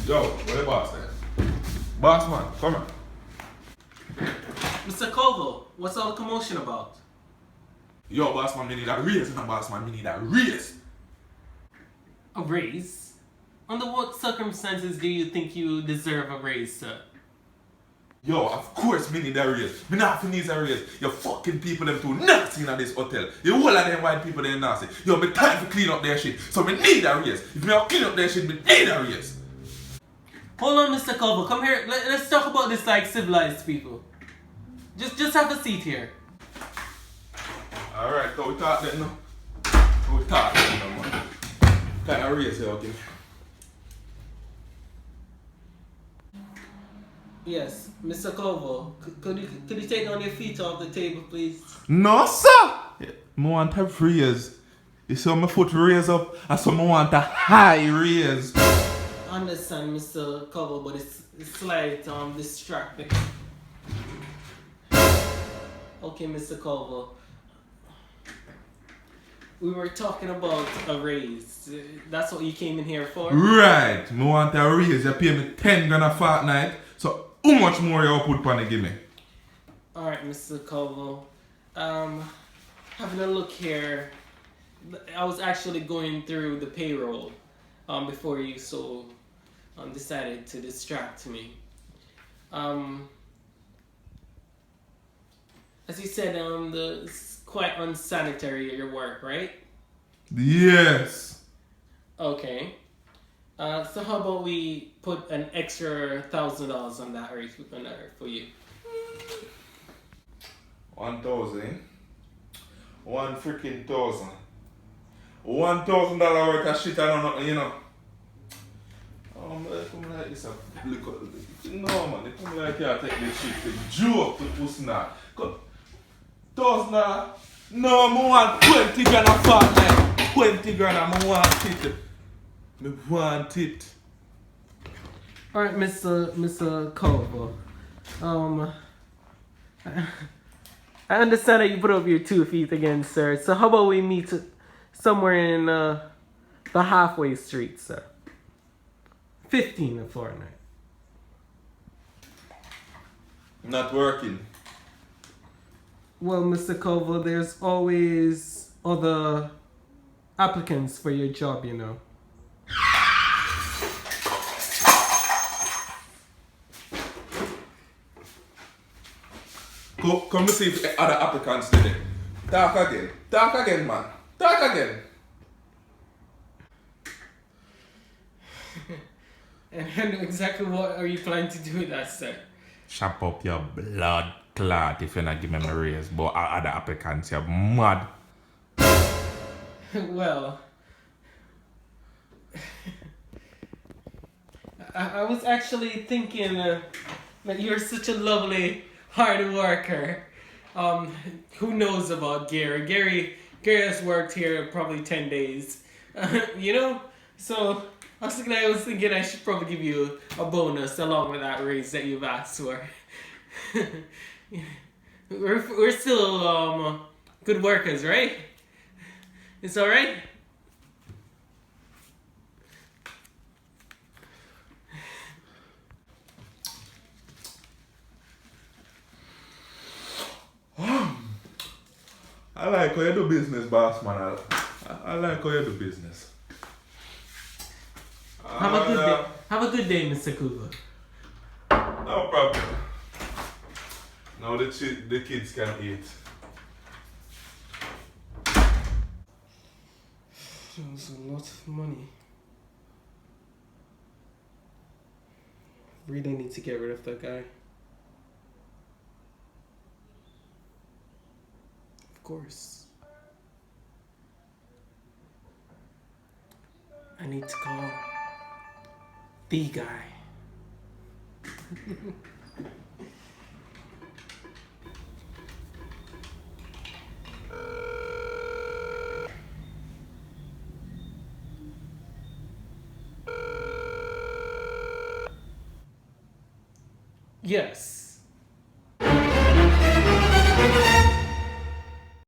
Yo, where the boss there? Boss man, come here. Mr. Koval, what's all the commotion about? Yo, boss man, me need a raise. No, boss man, me need a raise. A raise? Under what circumstances do you think you deserve a raise, sir? Yo, of course me need a raise. Me not need a raise. You fucking people them too nasty in this hotel. The whole of them white people they nasty. Yo, me time to clean up their shit. So me need a raise. If me not clean up their shit, me need a raise. Hold on, Mr. Koval, come here. Let's talk about this like civilized people. Just have a seat here. Alright, so we talk then now. We talk then now, man. Kind of raise here, okay? Yes, Mr. Koval, could you take down your feet off the table, please? No, sir! I want a raise. You see how my foot raise up? I saw I want a high raise. I understand, Mr. Koval, but it's slight distracting. Okay, Mr. Koval. We were talking about a raise. That's what you came in here for? Right. I want a raise. You pay me 10 grand a fortnight. So how much more you put on it give me? Alright, Mr. Koval. Having a look here. I was actually going through the payroll before you decided to distract me. As you said, it's quite unsanitary at your work, right? Yes. Okay. So how about we put an extra $1,000 on that rate for you? 1,000. One freaking thousand. $1,000 worth of shit I don't know, you know. Man, come like this. No man, they come like you take this shit to joke to pussy now. $1,000. No, I want 20 grand a fortnight. 20 grand, I want it. I want it. Alright, Mr. Koval. I understand that you put up your 2 feet again, sir. So how about we meet somewhere in the halfway street, sir? 15 a fortnight. Not working. Well, Mr. Koval, there's always other applicants for your job, you know. Come to see if other applicants did it. Talk again. Talk again, man. Talk again. And I know exactly what are you planning to do with that, sir? Chop up your blood clot if you're not giving me a raise. But other applicants, you're mad. Well, I was actually thinking that you're such a lovely, hard worker. Who knows about Gary? Gary has worked here probably 10 days. You know? So I was thinking I should probably give you a bonus along with that raise that you've asked for. We're still good workers, right? It's alright? I like how you do business, boss man. I like how you do business. Have a good day. Have a good day, Mr. Cooper. No problem. Now the kids can eat. That's a lot of money. Really need to get rid of that guy. Of course. I need to call the guy. Yes.